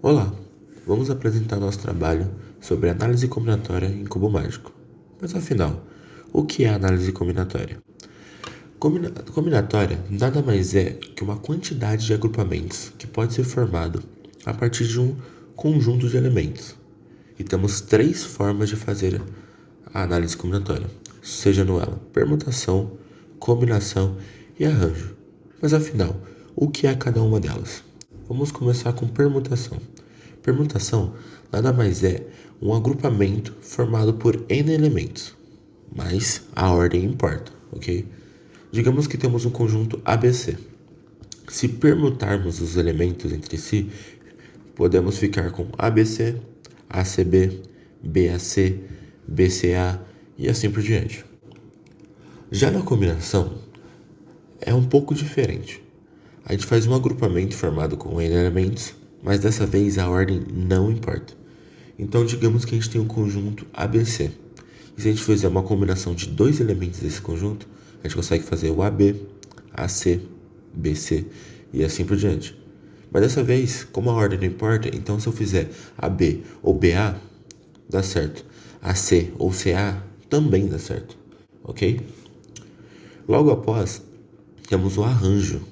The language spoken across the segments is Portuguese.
Olá, vamos apresentar nosso trabalho sobre análise combinatória em cubo mágico. Mas afinal, o que é análise combinatória? Combinatória nada mais é que uma quantidade de agrupamentos que pode ser formado a partir de um conjunto de elementos. E temos três formas de fazer a análise combinatória, seja no ela permutação, combinação e arranjo. Mas afinal, o que é cada uma delas? Vamos começar com permutação. Permutação nada mais é um agrupamento formado por N elementos, mas a ordem importa, ok? Digamos que temos um conjunto ABC. Se permutarmos os elementos entre si, podemos ficar com ABC, ACB, BAC, BCA e assim por diante. Já na combinação, é um pouco diferente. A gente faz um agrupamento formado com N elementos, mas dessa vez a ordem não importa. Então, digamos que a gente tem um conjunto ABC. E se a gente fizer uma combinação de dois elementos desse conjunto, a gente consegue fazer o AB, AC, BC e assim por diante. Mas dessa vez, como a ordem não importa, então se eu fizer AB ou BA, dá certo. AC ou CA também dá certo, ok? Logo após, temos o arranjo.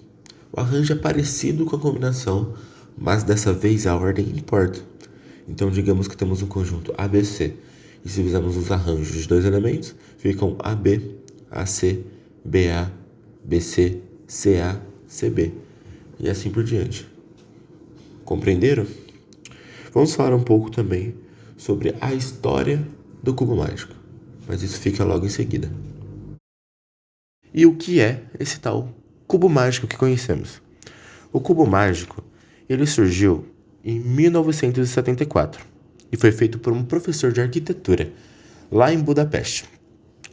O arranjo é parecido com a combinação, mas dessa vez a ordem importa. Então, digamos que temos um conjunto ABC, e se fizermos os arranjos de dois elementos, ficam AB, AC, BA, BC, CA, CB, e assim por diante. Compreenderam? Vamos falar um pouco também sobre a história do cubo mágico, mas isso fica logo em seguida. E o que é esse tal cubo mágico que conhecemos? O cubo mágico, ele surgiu em 1974 e foi feito por um professor de arquitetura lá em Budapeste,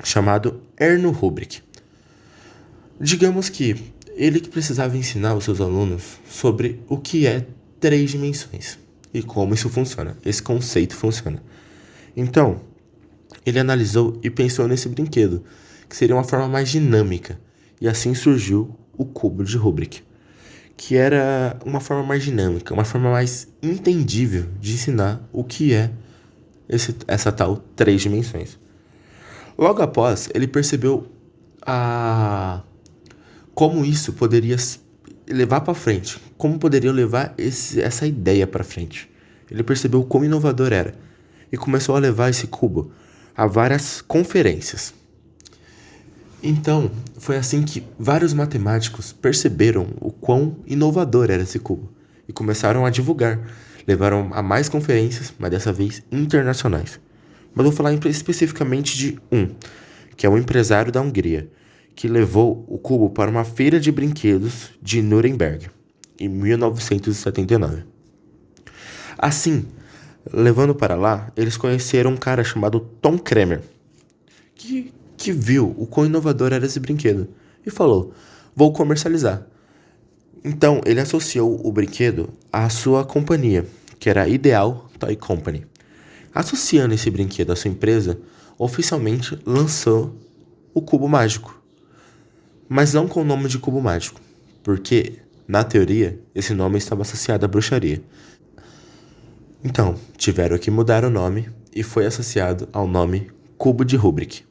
chamado Erno Rubrik. Digamos que ele que precisava ensinar os seus alunos sobre o que é três dimensões e como isso funciona, esse conceito funciona. Então, ele analisou e pensou nesse brinquedo, que seria uma forma mais dinâmica, e assim surgiu o cubo de Rubik, que era uma forma mais dinâmica, uma forma mais entendível de ensinar o que é essa tal três dimensões. Logo após, ele percebeu a como isso poderia levar para frente, como poderia levar essa ideia para frente. Ele percebeu quão inovador era e começou a levar esse cubo a várias conferências. Então, foi assim que vários matemáticos perceberam o quão inovador era esse cubo e começaram a divulgar. Levaram a mais conferências, mas dessa vez internacionais. Mas vou falar especificamente de um, que é um empresário da Hungria, que levou o cubo para uma feira de brinquedos de Nuremberg, em 1979. Assim, levando para lá, eles conheceram um cara chamado Tom Kremer, que viu o quão inovador era esse brinquedo e falou: vou comercializar. Então, ele associou o brinquedo à sua companhia, que era a Ideal Toy Company. Associando esse brinquedo à sua empresa, oficialmente lançou o Cubo Mágico, mas não com o nome de Cubo Mágico, porque, na teoria, esse nome estava associado à bruxaria. Então, tiveram que mudar o nome e foi associado ao nome Cubo de Rubik,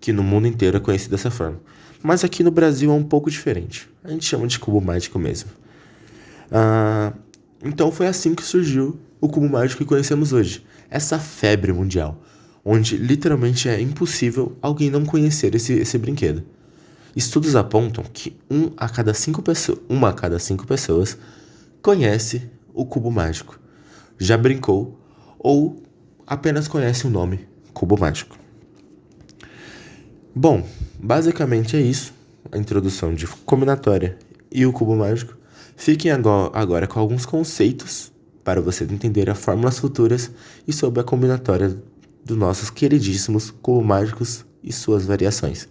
que no mundo inteiro é conhecido dessa forma. Mas aqui no Brasil é um pouco diferente. A gente chama de cubo mágico mesmo. Ah, então foi assim que surgiu o cubo mágico que conhecemos hoje. Essa febre mundial, onde literalmente é impossível alguém não conhecer esse brinquedo. Estudos apontam que uma a cada cinco pessoas conhece o cubo mágico, já brincou ou apenas conhece o nome cubo mágico. Bom, basicamente é isso, a introdução de combinatória e o cubo mágico. Fiquem agora com alguns conceitos para você entender as fórmulas futuras e sobre a combinatória dos nossos queridíssimos cubos mágicos e suas variações.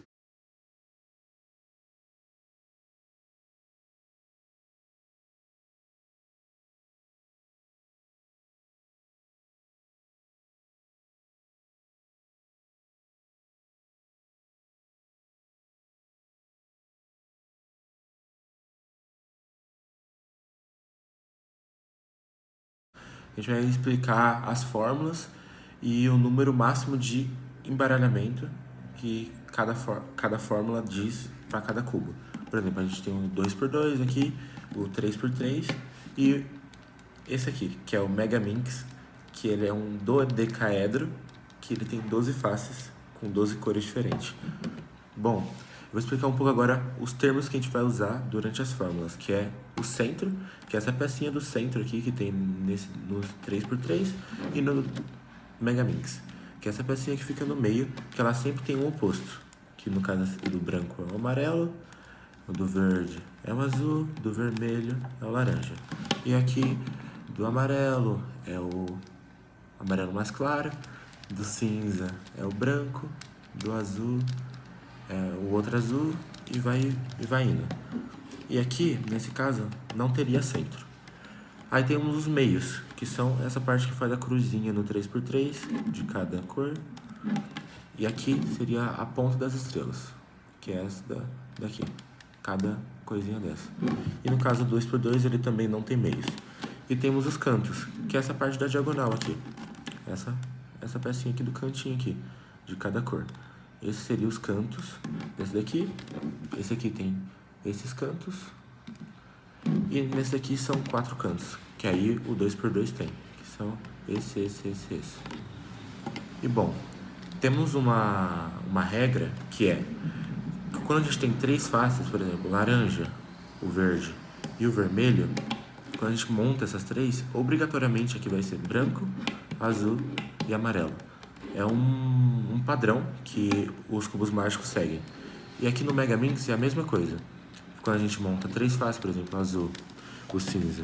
a gente vai explicar as fórmulas e o número máximo de embaralhamento que cada fórmula diz para cada cubo. Por exemplo, a gente tem o 2x2 aqui, o 3x3 e esse aqui, que é o Megaminx, que ele é um dodecaedro, que ele tem 12 faces com 12 cores diferentes. Bom, eu vou explicar um pouco agora os termos que a gente vai usar durante as fórmulas, que é o centro, que é essa pecinha do centro aqui que tem nos 3x3 e no Megaminx, que é essa pecinha que fica no meio, que ela sempre tem um oposto, que no caso do branco é o amarelo, do verde é o azul, do vermelho é o laranja. E aqui do amarelo é o amarelo mais claro, do cinza é o branco, do azul é o outro azul e vai indo. E aqui, nesse caso, não teria centro. Aí temos os meios, que são essa parte que faz a cruzinha no 3x3 de cada cor. E aqui seria a ponta das estrelas, que é essa daqui, cada coisinha dessa. E no caso 2x2 ele também não tem meios. E temos os cantos, que é essa parte da diagonal aqui. Essa pecinha aqui do cantinho aqui, de cada cor. Esses seriam os cantos desse daqui. Esse aqui tem esses cantos. E nesse daqui são 4 cantos, que aí o 2x2 tem, que são esse. E bom, temos uma regra que é que quando a gente tem 3 faces, por exemplo, laranja, o verde e o vermelho, quando a gente monta essas 3, obrigatoriamente aqui vai ser branco, azul e amarelo. É um padrão que os cubos mágicos seguem. E aqui no Megaminx é a mesma coisa. Quando a gente monta 3 faces, por exemplo, o azul, o cinza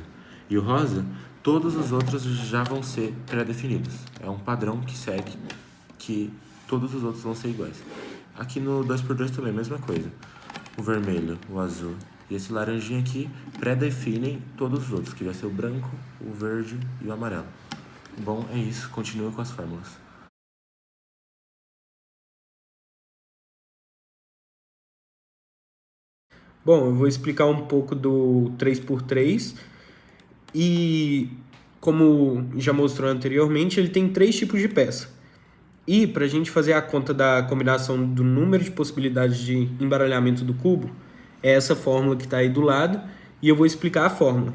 e o rosa, todos os outros já vão ser pré-definidos. É um padrão que segue que todos os outros vão ser iguais. Aqui no 2x2 também, a mesma coisa. O vermelho, o azul e esse laranjinha aqui pré-definem todos os outros, que vai ser o branco, o verde e o amarelo. Bom, é isso. Continua com as fórmulas. Bom, eu vou explicar um pouco do 3x3 e, como já mostrou anteriormente, ele tem 3 tipos de peça. E para a gente fazer a conta da combinação do número de possibilidades de embaralhamento do cubo, é essa fórmula que está aí do lado, e eu vou explicar a fórmula.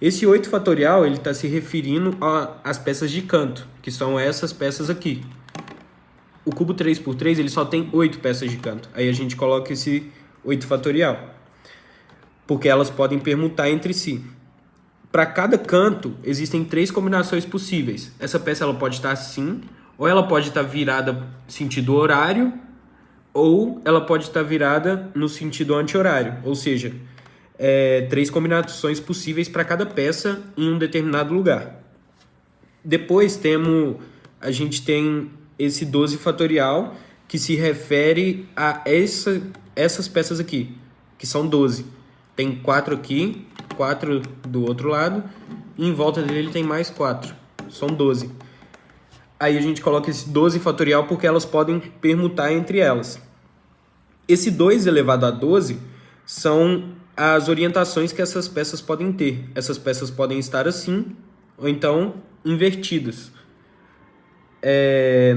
Esse 8 fatorial ele está se referindo às peças de canto, que são essas peças aqui. O cubo 3x3 ele só tem 8 peças de canto, aí a gente coloca esse 8 fatorial, porque elas podem permutar entre si. Para cada canto, existem 3 combinações possíveis. Essa peça ela pode estar assim, ou ela pode estar virada sentido horário, ou ela pode estar virada no sentido anti-horário, ou seja, 3 combinações possíveis para cada peça em um determinado lugar. Depois a gente tem esse 12 fatorial, que se refere a essas peças aqui, que são 12. Tem 4 aqui, 4 do outro lado, e em volta dele tem mais 4. São 12. Aí a gente coloca esse 12 fatorial porque elas podem permutar entre elas. Esse 2 elevado a 12 são as orientações que essas peças podem ter. Essas peças podem estar assim, ou então invertidas.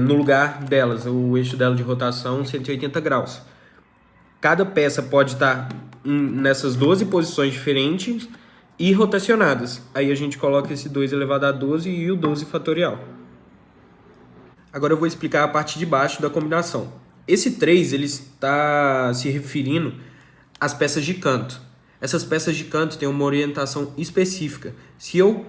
No lugar delas, o eixo dela de rotação 180 graus. Cada peça pode estar nessas 12 posições diferentes e rotacionadas. Aí a gente coloca esse 2 elevado a 12 e o 12 fatorial. Agora eu vou explicar a parte de baixo da combinação. Esse 3 ele está se referindo às peças de canto. Essas peças de canto têm uma orientação específica. Se eu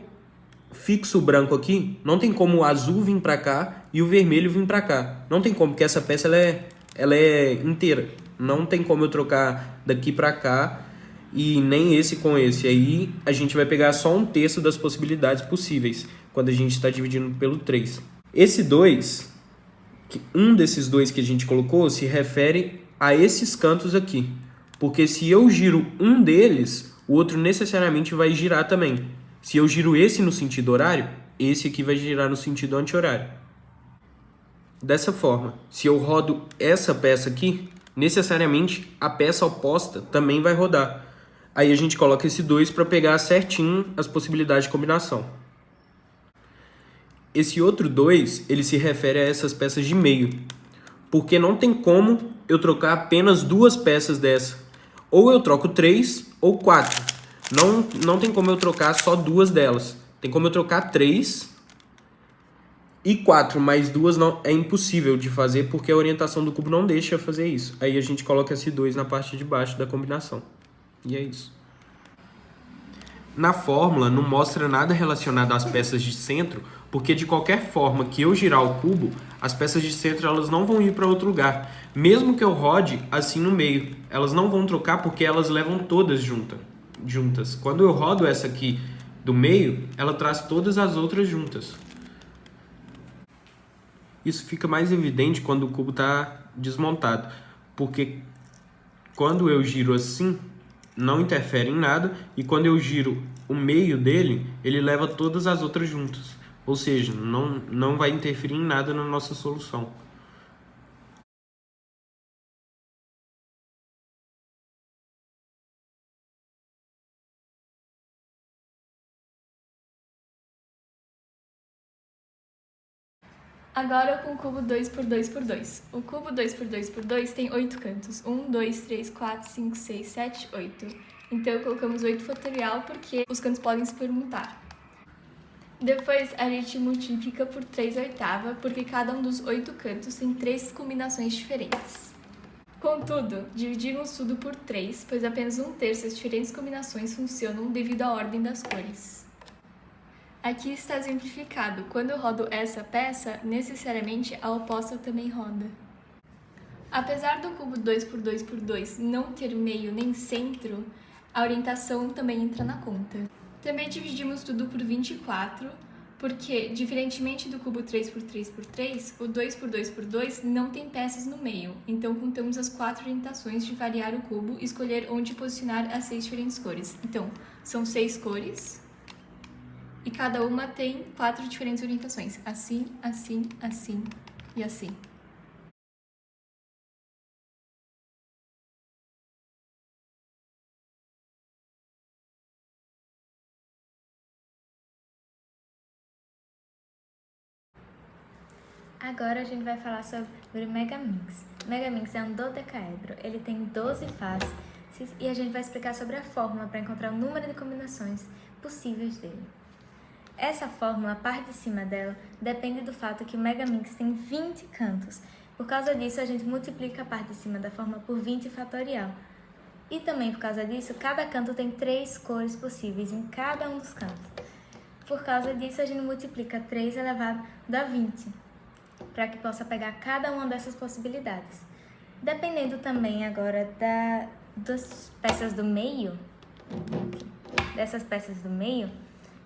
fixo o branco aqui, não tem como o azul vir para cá e o vermelho vir para cá. Não tem como, porque essa peça ela é inteira. Não tem como eu trocar daqui para cá e nem esse com esse. Aí a gente vai pegar só 1/3 das possibilidades possíveis quando a gente está dividindo pelo 3. Esse 2, um desses 2 que a gente colocou, se refere a esses cantos aqui. Porque se eu giro um deles, o outro necessariamente vai girar também. Se eu giro esse no sentido horário, esse aqui vai girar no sentido anti-horário. Dessa forma, se eu rodo essa peça aqui, necessariamente a peça oposta também vai rodar. Aí a gente coloca esse 2 para pegar certinho as possibilidades de combinação. Esse outro 2, ele se refere a essas peças de meio, porque não tem como eu trocar apenas 2 peças dessa. Ou eu troco 3 ou 4. Não tem como eu trocar só 2 delas. Tem como eu trocar 3 e 4, mas 2 não, é impossível de fazer porque a orientação do cubo não deixa fazer isso. Aí a gente coloca esse 2 na parte de baixo da combinação. E é isso. Na fórmula não mostra nada relacionado às peças de centro, porque de qualquer forma que eu girar o cubo, as peças de centro elas não vão ir para outro lugar. Mesmo que eu rode assim no meio, elas não vão trocar porque elas levam todas juntas. Quando eu rodo essa aqui do meio, ela traz todas as outras juntas. Isso fica mais evidente quando o cubo está desmontado, porque quando eu giro assim, não interfere em nada, e quando eu giro o meio dele, ele leva todas as outras juntas. Ou seja, não vai interferir em nada na nossa solução. Agora com o cubo 2x2x2. O cubo 2x2x2 tem 8 cantos. 1, 2, 3, 4, 5, 6, 7, 8. Então colocamos 8 fatorial porque os cantos podem se permutar. Depois a gente multiplica por 3 oitava, porque cada um dos 8 cantos tem 3 combinações diferentes. Contudo, dividimos tudo por 3, pois apenas 1/3 das diferentes combinações funcionam devido à ordem das cores. Aqui está exemplificado. Quando eu rodo essa peça, necessariamente a oposta também roda. Apesar do cubo 2x2x2 não ter meio nem centro, a orientação também entra na conta. Também dividimos tudo por 24, porque, diferentemente do cubo 3x3x3, o 2x2x2 não tem peças no meio, então contamos as 4 orientações de variar o cubo e escolher onde posicionar as 6 diferentes cores. Então, são 6 cores, e cada uma tem 4 diferentes orientações, assim, assim, assim e assim. Agora a gente vai falar sobre o Megaminx. O Megaminx é um dodecaedro, ele tem 12 faces e a gente vai explicar sobre a fórmula para encontrar o número de combinações possíveis dele. Essa fórmula, a parte de cima dela, depende do fato que o Megaminx tem 20 cantos. Por causa disso, a gente multiplica a parte de cima da fórmula por 20 fatorial. E também por causa disso, cada canto tem 3 cores possíveis em cada um dos cantos. Por causa disso, a gente multiplica 3 elevado a 20, para que possa pegar cada uma dessas possibilidades. Dependendo também agora das peças do meio,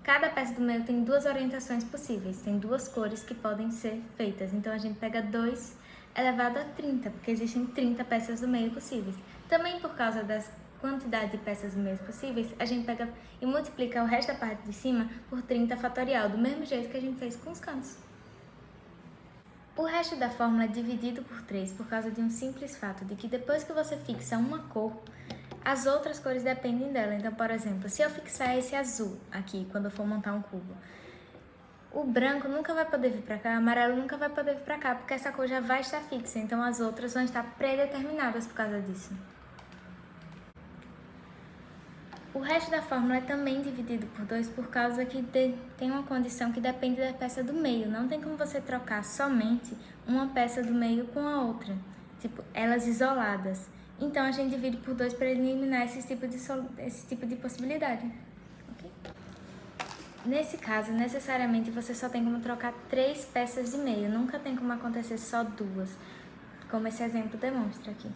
cada peça do meio tem 2 orientações possíveis, tem 2 cores que podem ser feitas. Então a gente pega 2 elevado a 30, porque existem 30 peças do meio possíveis. Também por causa das quantidade de peças do meio possíveis, a gente pega e multiplica o resto da parte de cima por 30 fatorial, do mesmo jeito que a gente fez com os cantos. O resto da fórmula é dividido por 3 por causa de um simples fato de que depois que você fixa uma cor, as outras cores dependem dela. Então, por exemplo, se eu fixar esse azul aqui quando eu for montar um cubo, o branco nunca vai poder vir para cá, o amarelo nunca vai poder vir para cá, porque essa cor já vai estar fixa, então as outras vão estar predeterminadas por causa disso. O resto da fórmula é também dividido por 2 por causa que tem uma condição que depende da peça do meio. Não tem como você trocar somente uma peça do meio com a outra, tipo, elas isoladas. Então, a gente divide por 2 para eliminar esse tipo de possibilidade. Okay? Nesse caso, necessariamente, você só tem como trocar 3 peças de meio. Nunca tem como acontecer só 2, como esse exemplo demonstra aqui.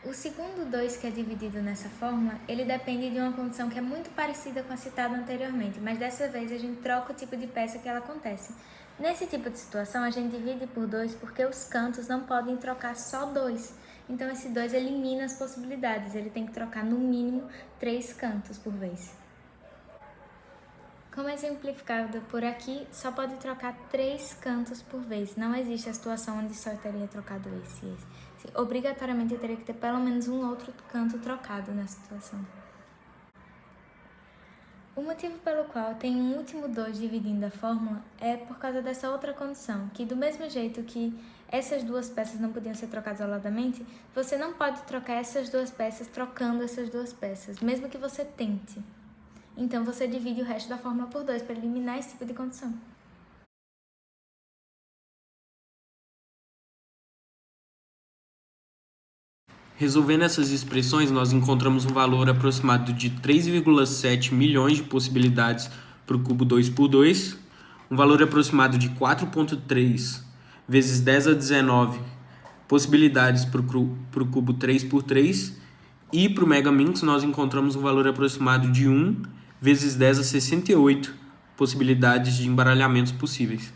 O segundo 2 que é dividido nessa fórmula, ele depende de uma condição que é muito parecida com a citada anteriormente, mas dessa vez a gente troca o tipo de peça que ela acontece. Nesse tipo de situação, a gente divide por 2 porque os cantos não podem trocar só 2. Então, esse 2 elimina as possibilidades, ele tem que trocar no mínimo 3 cantos por vez. Como exemplificado por aqui, só pode trocar 3 cantos por vez. Não existe a situação onde só teria trocado esse e esse. Obrigatoriamente teria que ter pelo menos um outro canto trocado nessa situação. O motivo pelo qual tem um último 2 dividindo a fórmula é por causa dessa outra condição, que do mesmo jeito que essas duas peças não podiam ser trocadas isoladamente, você não pode trocar essas duas peças trocando essas duas peças, mesmo que você tente. Então você divide o resto da fórmula por 2 para eliminar esse tipo de condição. Resolvendo essas expressões, nós encontramos um valor aproximado de 3,7 milhões de possibilidades para o cubo 2 por 2, um valor aproximado de 4,3 vezes 10 a 19 possibilidades para o cubo 3 por 3, e para o Megaminx nós encontramos um valor aproximado de 1 vezes 10 a 68 possibilidades de embaralhamentos possíveis.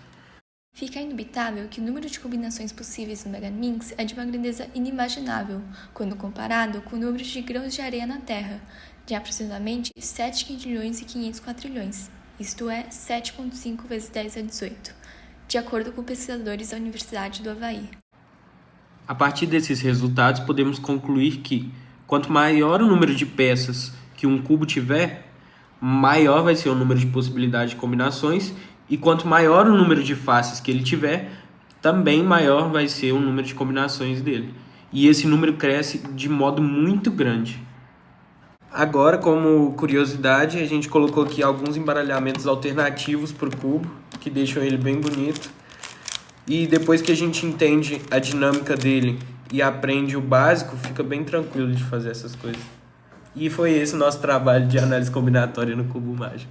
Fica indubitável que o número de combinações possíveis no Megaminx é de uma grandeza inimaginável, quando comparado com o número de grãos de areia na Terra, de aproximadamente 7 quintilhões e 500 quatrilhões, isto é, 7,5 vezes 10 a 18, de acordo com pesquisadores da Universidade do Havaí. A partir desses resultados, podemos concluir que, quanto maior o número de peças que um cubo tiver, maior vai ser o número de possibilidades de combinações, e quanto maior o número de faces que ele tiver, também maior vai ser o número de combinações dele. E esse número cresce de modo muito grande. Agora, como curiosidade, a gente colocou aqui alguns embaralhamentos alternativos para o cubo, que deixam ele bem bonito. E depois que a gente entende a dinâmica dele e aprende o básico, fica bem tranquilo de fazer essas coisas. E foi esse o nosso trabalho de análise combinatória no cubo mágico.